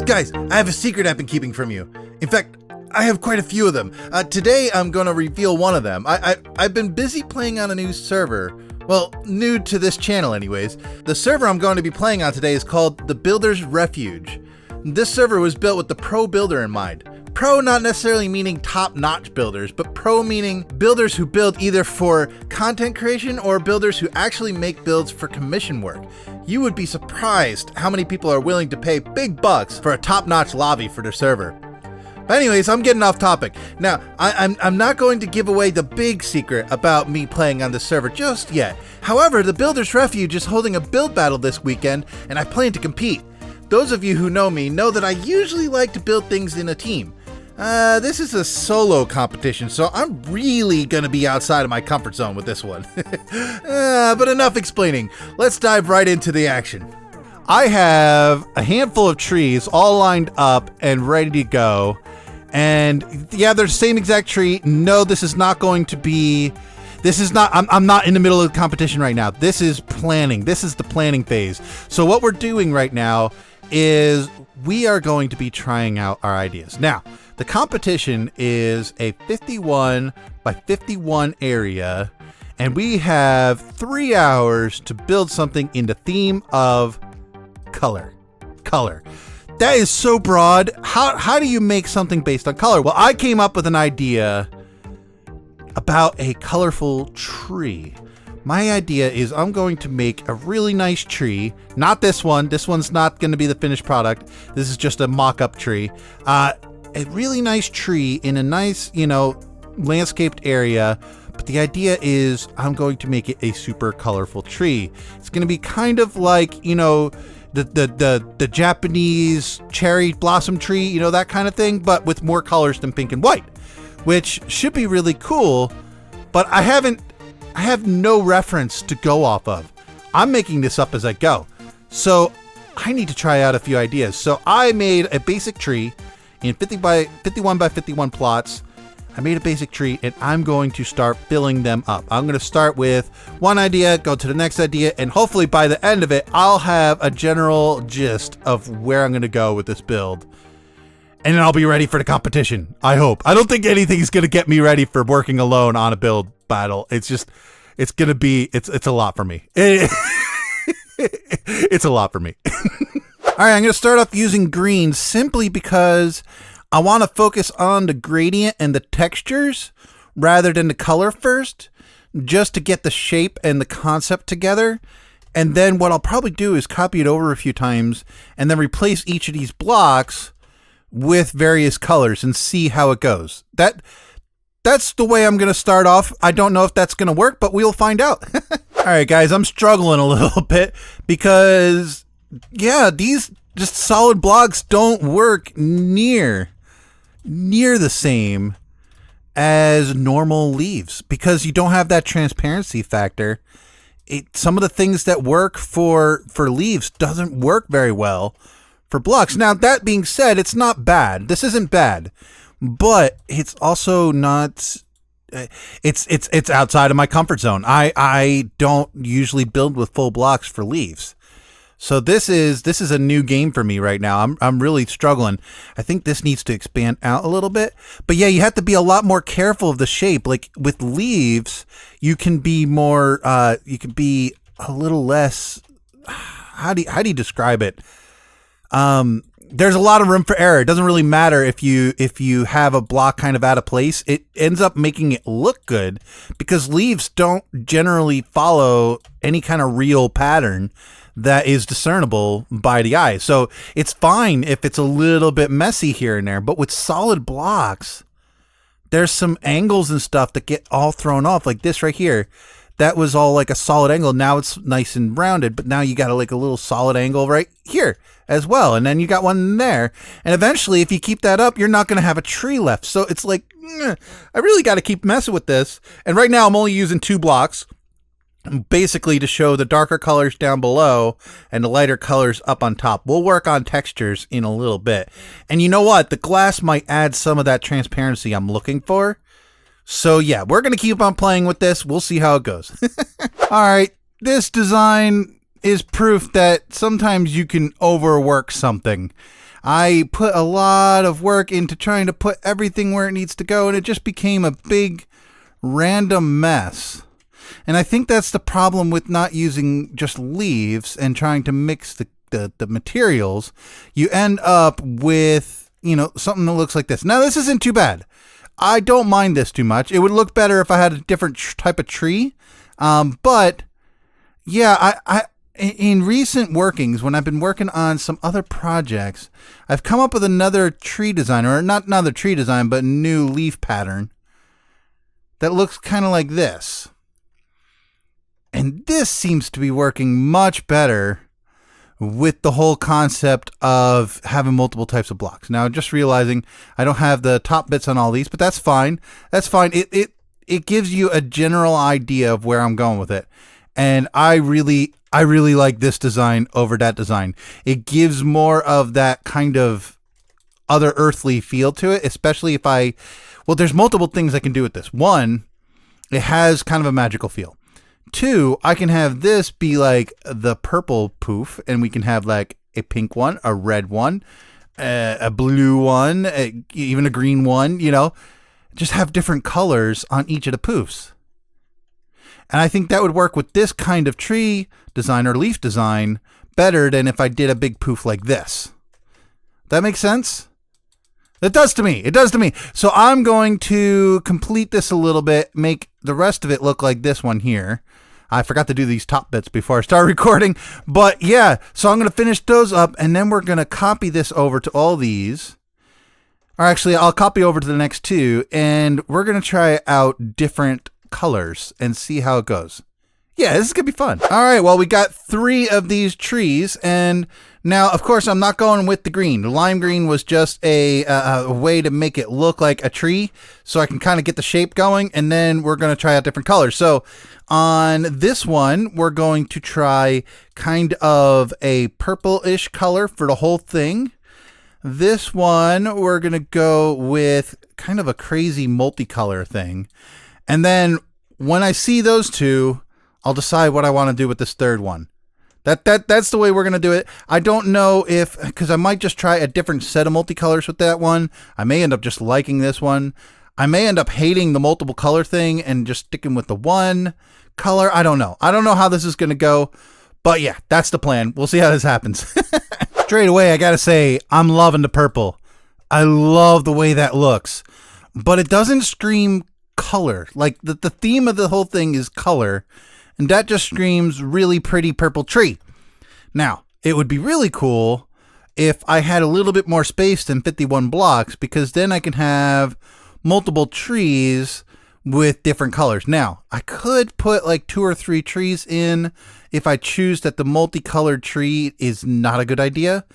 Guys, I have a secret I've been keeping from you. In fact, I have quite a few of them. Today, I'm going to reveal one of them. I've been busy playing on a new server. Well, new to this channel anyways. The server I'm going to be playing on today is called the Builders Refuge. This server was built with the pro builder in mind. Pro not necessarily meaning top-notch builders, but pro meaning builders who build either for content creation or builders who actually make builds for commission work. You would be surprised how many people are willing to pay big bucks for a top-notch lobby for their server. But anyways, I'm getting off topic. Now, I'm not going to give away the big secret about me playing on this server just yet. However, the Builders Refuge is holding a build battle this weekend, and I plan to compete. Those of you who know me know that I usually like to build things in a team. This is a solo competition, so I'm really gonna be outside of my comfort zone with this one. But enough explaining. Let's dive right into the action. I have a handful of trees all lined up and ready to go. And yeah, they're the same exact tree. No, this is not going to be... I'm not in the middle of the competition right now. This is planning. This is the planning phase. So what we're doing right now is we are going to be trying out our ideas. Now, the competition is a 51 by 51 area, and we have 3 hours to build something in the theme of color. That is so broad. How do you make something based on color? Well, I came up with an idea about a colorful tree. My idea is I'm going to make a really nice tree. Not this one. This one's not going to be the finished product. This is just a mock-up tree. A really nice tree in a nice, landscaped area. But the idea is I'm going to make it a super colorful tree. It's going to be kind of like, the Japanese cherry blossom tree, that kind of thing, but with more colors than pink and white, which should be really cool. But I have no reference to go off of. I'm making this up as I go. So I need to try out a few ideas. So I made a basic tree in 51 by 51 plots. I made a basic tree and I'm going to start filling them up. I'm going to start with one idea, go to the next idea, and hopefully by the end of it, I'll have a general gist of where I'm going to go with this build. And then I'll be ready for the competition. I hope. I don't think anything's going to get me ready for working alone on a build battle. It's a lot for me. It's a lot for me. All right, I'm going to start off using green simply because I want to focus on the gradient and the textures rather than the color first, just to get the shape and the concept together. And then what I'll probably do is copy it over a few times and then replace each of these blocks with various colors and see how it goes. That's the way I'm going to start off. I don't know if that's going to work, but we'll find out. All right, guys, I'm struggling a little bit because, yeah, these just solid blocks don't work near the same as normal leaves because you don't have that transparency factor. Some of the things that work for leaves doesn't work very well for blocks. Now, that being said, it's not bad. This isn't bad. But it's also not, it's outside of my comfort zone. I don't usually build with full blocks for leaves. So this is a new game for me right now. I'm really struggling. I think this needs to expand out a little bit. But yeah, you have to be a lot more careful of the shape. Like with leaves, you can be more, you can be a little less, how do you describe it? There's a lot of room for error. It doesn't really matter if you have a block kind of out of place. It ends up making it look good because leaves don't generally follow any kind of real pattern that is discernible by the eye. So it's fine if it's a little bit messy here and there, but with solid blocks, there's some angles and stuff that get all thrown off, like this right here. That was all like a solid angle. Now it's nice and rounded, but now you got like a little solid angle right here as well. And then you got one there. And eventually, if you keep that up, you're not going to have a tree left. So it's like, I really got to keep messing with this. And right now I'm only using 2 blocks, basically to show the darker colors down below and the lighter colors up on top. We'll work on textures in a little bit. And you know what? The glass might add some of that transparency I'm looking for. So yeah, we're going to keep on playing with this. We'll see how it goes. All right. This design is proof that sometimes you can overwork something. I put a lot of work into trying to put everything where it needs to go, and it just became a big random mess. And I think that's the problem with not using just leaves and trying to mix the materials. You end up with, something that looks like this. Now, this isn't too bad. I don't mind this too much. It would look better if I had a different type of tree. But yeah, I in recent workings, when I've been working on some other projects, I've come up with another tree design, or not another tree design, but a new leaf pattern that looks kind of like this. And this seems to be working much better with the whole concept of having multiple types of blocks. Now, just realizing I don't have the top bits on all these, but that's fine. That's fine. It gives you a general idea of where I'm going with it. And I really like this design over that design. It gives more of that kind of other earthly feel to it, especially if there's multiple things I can do with this. One, it has kind of a magical feel. Two, I can have this be like the purple poof, and we can have like a pink one, a red one, a blue one, even a green one, just have different colors on each of the poofs. And I think that would work with this kind of tree design or leaf design better than if I did a big poof like this. That makes sense? It does to me. It does to me. So I'm going to complete this a little bit, make the rest of it look like this one here. I forgot to do these top bits before I start recording. But yeah, so I'm going to finish those up, and then we're going to copy this over to all these. Or actually, I'll copy over to the next two, and we're going to try out different colors and see how it goes. Yeah, this is gonna be fun. All right, well, we got 3 of these trees, and now, of course, I'm not going with the green. The lime green was just a way to make it look like a tree, so I can kind of get the shape going, and then we're gonna try out different colors. So on this one, we're going to try kind of a purple-ish color for the whole thing. This one, we're gonna go with kind of a crazy multicolor thing. And then when I see those two, I'll decide what I want to do with this third one. That's the way we're going to do it. I don't know because I might just try a different set of multicolors with that one. I may end up just liking this one. I may end up hating the multiple color thing and just sticking with the one color. I don't know. I don't know how this is going to go. But yeah, that's the plan. We'll see how this happens. Straight away, I got to say, I'm loving the purple. I love the way that looks. But it doesn't scream color. Like the theme of the whole thing is color, and that just screams really pretty purple tree. Now, it would be really cool if I had a little bit more space than 51 blocks, because then I can have multiple trees with different colors. Now, I could put like 2 or 3 trees in if I choose that the multicolored tree is not a good idea.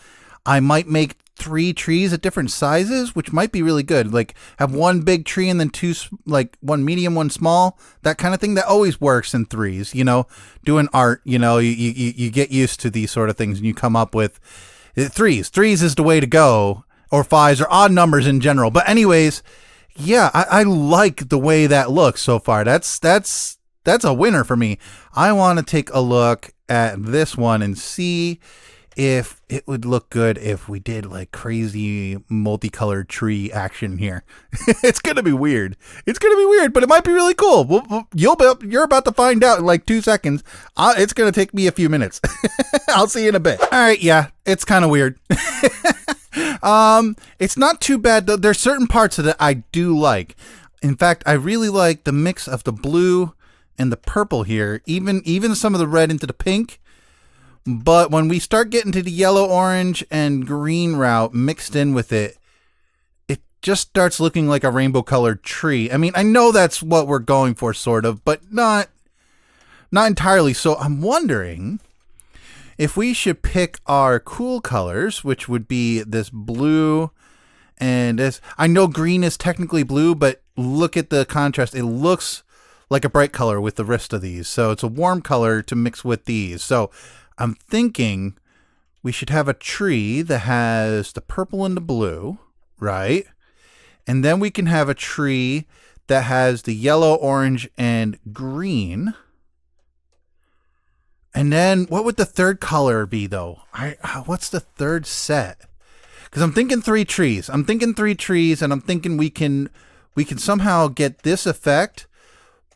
I might make 3 trees at different sizes, which might be really good. Like have 1 big tree and then 2, like 1 medium, 1 small, that kind of thing. That always works in 3s, doing art, you get used to these sort of things and you come up with 3s. 3s is the way to go, or 5s, or odd numbers in general. But anyways, yeah, I like the way that looks so far. That's a winner for me. I want to take a look at this one and see if it would look good if we did like crazy multicolored tree action here. It's going to be weird. It's going to be weird, but it might be really cool. You're about to find out in like 2 seconds. It's going to take me a few minutes. I'll see you in a bit. All right. Yeah, it's kind of weird. It's not too bad though. There's certain parts of it I do like. In fact, I really like the mix of the blue and the purple here, even some of the red into the pink. But when we start getting to the yellow, orange, and green route mixed in with it, it just starts looking like a rainbow-colored tree. I mean, I know that's what we're going for, sort of, but not entirely. So I'm wondering if we should pick our cool colors, which would be this blue and this. I know green is technically blue, but look at the contrast. It looks like a bright color with the rest of these. So it's a warm color to mix with these. So I'm thinking we should have a tree that has the purple and the blue, right? And then we can have a tree that has the yellow, orange, and green. And then what would the third color be, though? What's the third set? because I'm thinking 3 trees. I'm thinking 3 trees, and I'm thinking we can somehow get this effect,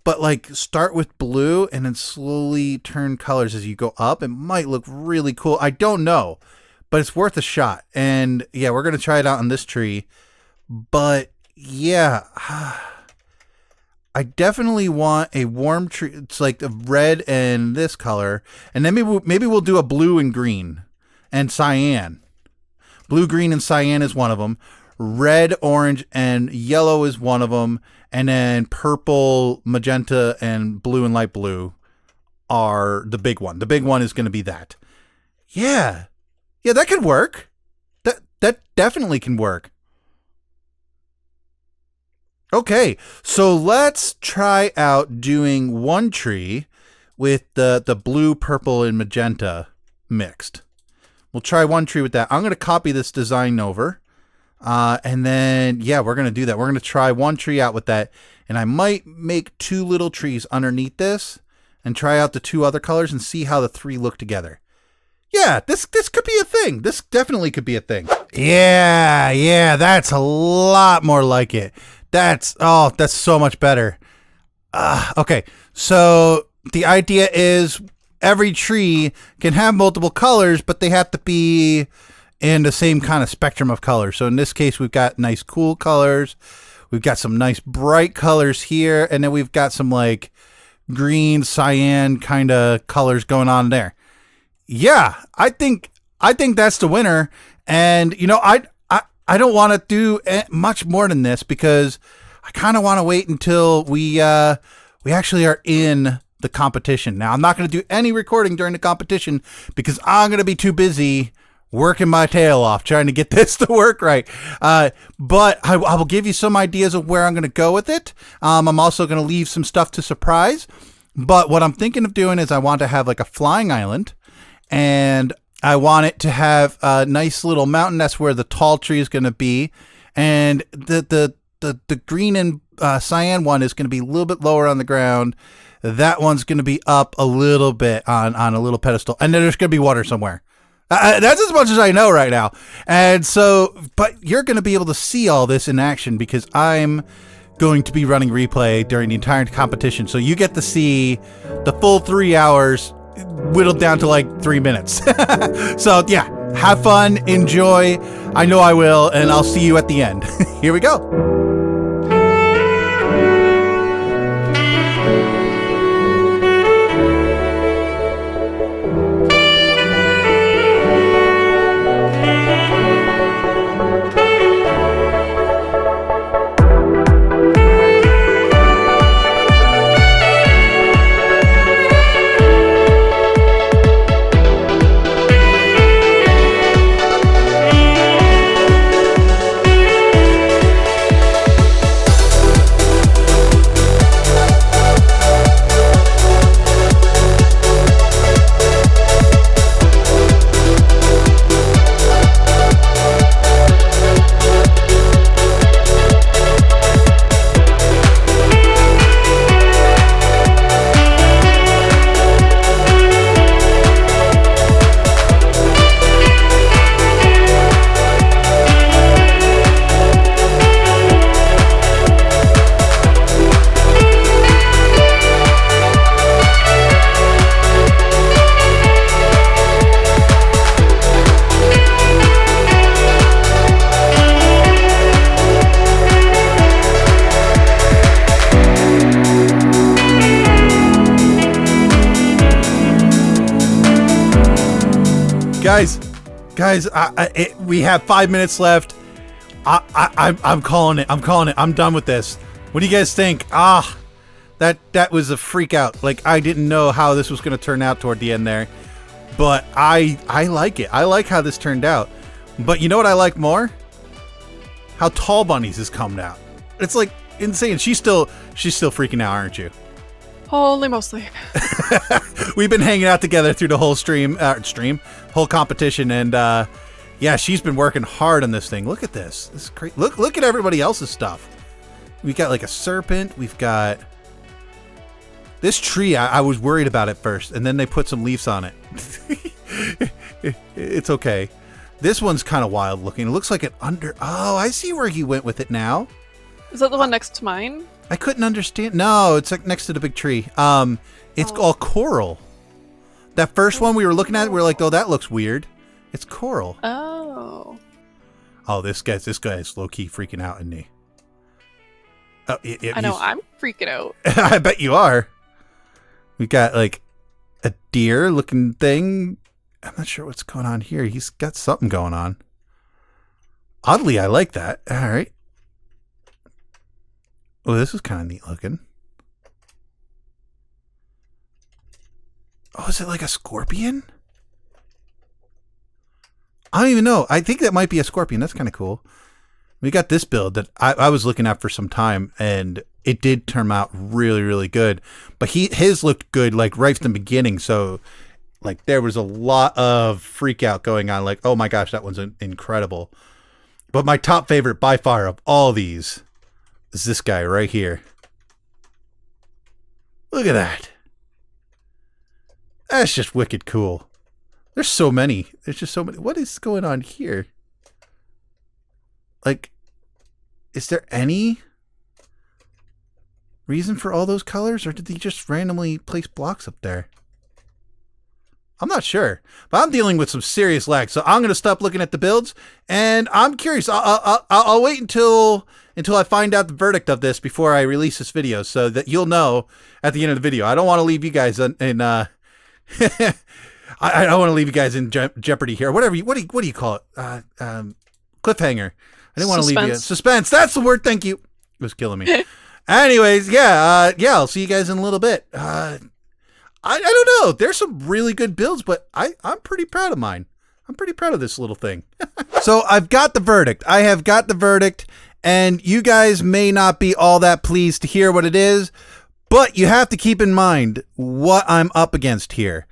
but like start with blue and then slowly turn colors as you go up. It might look really cool. I don't know, but it's worth a shot. And yeah, we're going to try it out on this tree. But yeah, I definitely want a warm tree. It's like the red and this color. And then maybe we'll do a blue and green and cyan. Blue, green, and cyan is one of them. Red, orange, and yellow is one of them. And then purple, magenta, and blue and light blue are the big one. The big one is going to be that. Yeah. Yeah, that could work. That definitely can work. Okay, so let's try out doing one tree with the blue, purple, and magenta mixed. We'll try one tree with that. I'm going to copy this design over. And then, yeah, we're going to do that. We're going to try one tree out with that. And I might make 2 little trees underneath this and try out the 2 other colors and see how the 3 look together. Yeah, this could be a thing. This definitely could be a thing. Yeah, that's a lot more like it. That's so much better. Okay, so the idea is every tree can have multiple colors, but they have to be in the same kind of spectrum of colors. So in this case, we've got nice cool colors. We've got some nice bright colors here. And then we've got some like green, cyan kind of colors going on there. Yeah, I think that's the winner. And, you know, I don't want to do much more than this because I kind of want to wait until we actually are in the competition. Now, I'm not going to do any recording during the competition because I'm going to be too busy working my tail off trying to get this to work right. But I will give you some ideas of where I'm going to go with it. I'm also going to leave some stuff to surprise. But what I'm thinking of doing is I want to have like a flying island, and I want it to have a nice little mountain. That's where the tall tree is going to be. And the green and cyan one is going to be a little bit lower on the ground. That one's going to be up a little bit on a little pedestal. And then there's going to be water somewhere. That's as much as I know right now. And so, but you're going to be able to see all this in action because I'm going to be running replay during the entire competition. So you get to see the full 3 hours whittled down to like 3 minutes. So yeah, have fun, enjoy. I know I will, and I'll see you at the end. Here we go. Guys, we have 5 minutes left. I'm calling it. I'm done with this. What do you guys think? That was a freak out. Like, I didn't know how this was going to turn out toward the end there, but I like it. I like how this turned out. But you know what I like more? How Tall Bunnies has come out. It's like insane. She's still freaking out, aren't you? Only mostly. We've been hanging out together through the whole whole competition, and yeah, she's been working hard on this thing. Look at this. This is great. Look at everybody else's stuff. We got like a serpent. We've got this tree. I was worried about it first, and then they put some leaves on it. It's okay. This one's kind of wild looking. It looks like it under... Oh, I see where he went with it now. Is that the one next to mine? I couldn't understand. No, it's like next to the big tree. It's all coral. That first one we were looking at, we were like, oh, that looks weird. It's coral. Oh. Oh, this guy's low-key freaking out, isn't he? Oh, I know, I'm freaking out. I bet you are. We got like a deer-looking thing. I'm not sure what's going on here. He's got something going on. Oddly, I like that. All right. Oh, this is kind of neat looking. Oh, is it like a scorpion? I don't even know. I think that might be a scorpion. That's kind of cool. We got this build that I was looking at for some time, and it did turn out really, really good. But his looked good like right from the beginning. So like there was a lot of freak out going on. Like, oh my gosh, that one's incredible. But my top favorite by far of all these is this guy right here. Look at that. That's just wicked cool. There's so many. There's just so many. What is going on here? Like, is there any reason for all those colors, or did they just randomly place blocks up there? I'm not sure, but I'm dealing with some serious lag, so I'm going to stop looking at the builds, and I'm curious. I'll wait until I find out the verdict of this before I release this video, so that you'll know at the end of the video. I don't want to leave you guys in I don't want to leave you guys in jeopardy here. What do you call it? Cliffhanger. I didn't want to leave you in suspense. That's the word. Thank you. It was killing me. Anyways, yeah, I'll see you guys in a little bit. I don't know. There's some really good builds, but I'm pretty proud of mine. I'm pretty proud of this little thing. So I've got the verdict. I have got the verdict, and you guys may not be all that pleased to hear what it is, but you have to keep in mind what I'm up against here.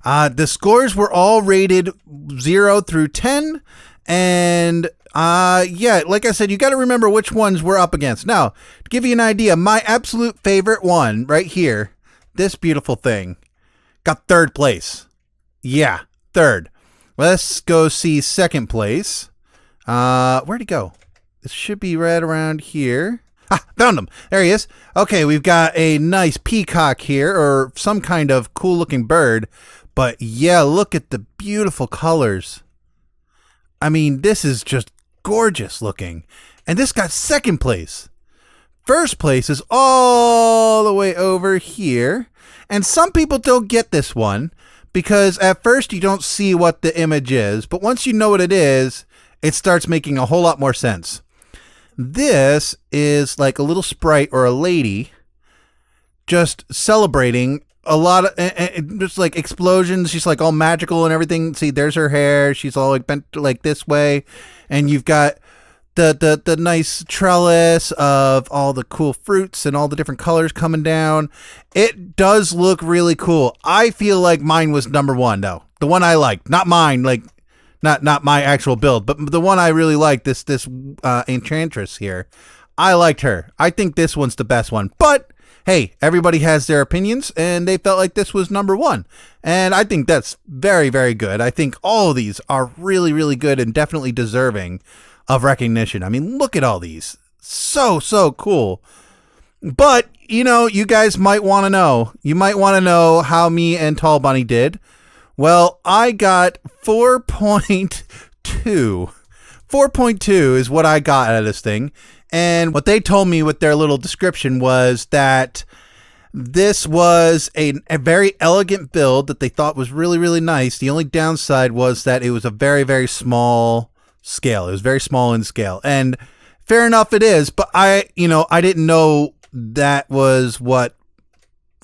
The scores were all rated 0 through 10, and yeah, like I said, you got to remember which ones we're up against. Now, to give you an idea, my absolute favorite one right here, this beautiful thing, got 3rd place. Yeah, 3rd. Let's go see 2nd place. Where'd he go? This should be right around here. Ah, found him. There he is. Okay, we've got a nice peacock here, or some kind of cool looking bird. But yeah, look at the beautiful colors. I mean, this is just gorgeous looking. And this got 2nd place. 1st place is all the way over here. And some people don't get this one because at first you don't see what the image is. But once you know what it is, it starts making a whole lot more sense. This is like a little sprite or a lady just celebrating a lot of just like explosions. She's like all magical and everything. See, there's her hair. She's all like bent like this way, and you've got the nice trellis of all the cool fruits and all the different colors coming down. It does look really cool. I feel like mine was number 1 though. The one I liked, not mine, like not my actual build, but the one I really liked. This enchantress here. I liked her. I think this one's the best one, but hey, everybody has their opinions, and they felt like this was number 1. And I think that's very, very good. I think all of these are really, really good and definitely deserving of recognition. I mean, look at all these. So, so cool. But, you know, you guys might want to know. You might want to know how me and Tall Bunny did. Well, I got 4.2. 4.2 is what I got out of this thing. And what they told me with their little description was that this was a very elegant build that they thought was really, really nice. The only downside was that it was a very, very small scale. It was very small in scale. And fair enough it is, but I didn't know that was what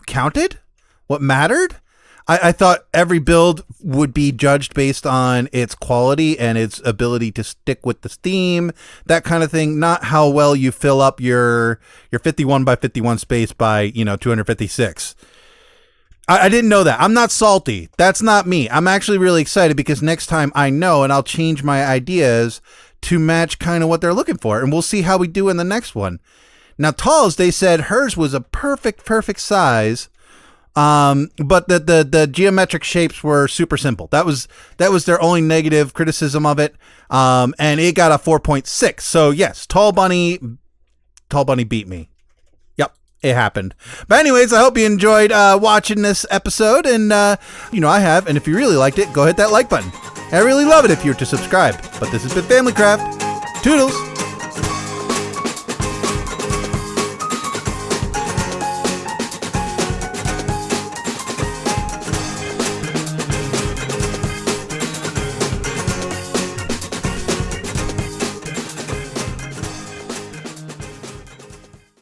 counted, what mattered. I thought every build would be judged based on its quality and its ability to stick with the theme, that kind of thing, not how well you fill up your 51 by 51 space by, 256. I didn't know that. I'm not salty. That's not me. I'm actually really excited because next time I know, and I'll change my ideas to match kind of what they're looking for, and we'll see how we do in the next one. Now, Talls, they said hers was a perfect size But the geometric shapes were super simple. That was their only negative criticism of it. And it got a 4.6. So yes, Tall Bunny beat me. Yep, it happened. But anyways, I hope you enjoyed watching this episode, and I have. And if you really liked it, go hit that like button. I really love it if you were to subscribe. But this has been Family Craft. Toodles.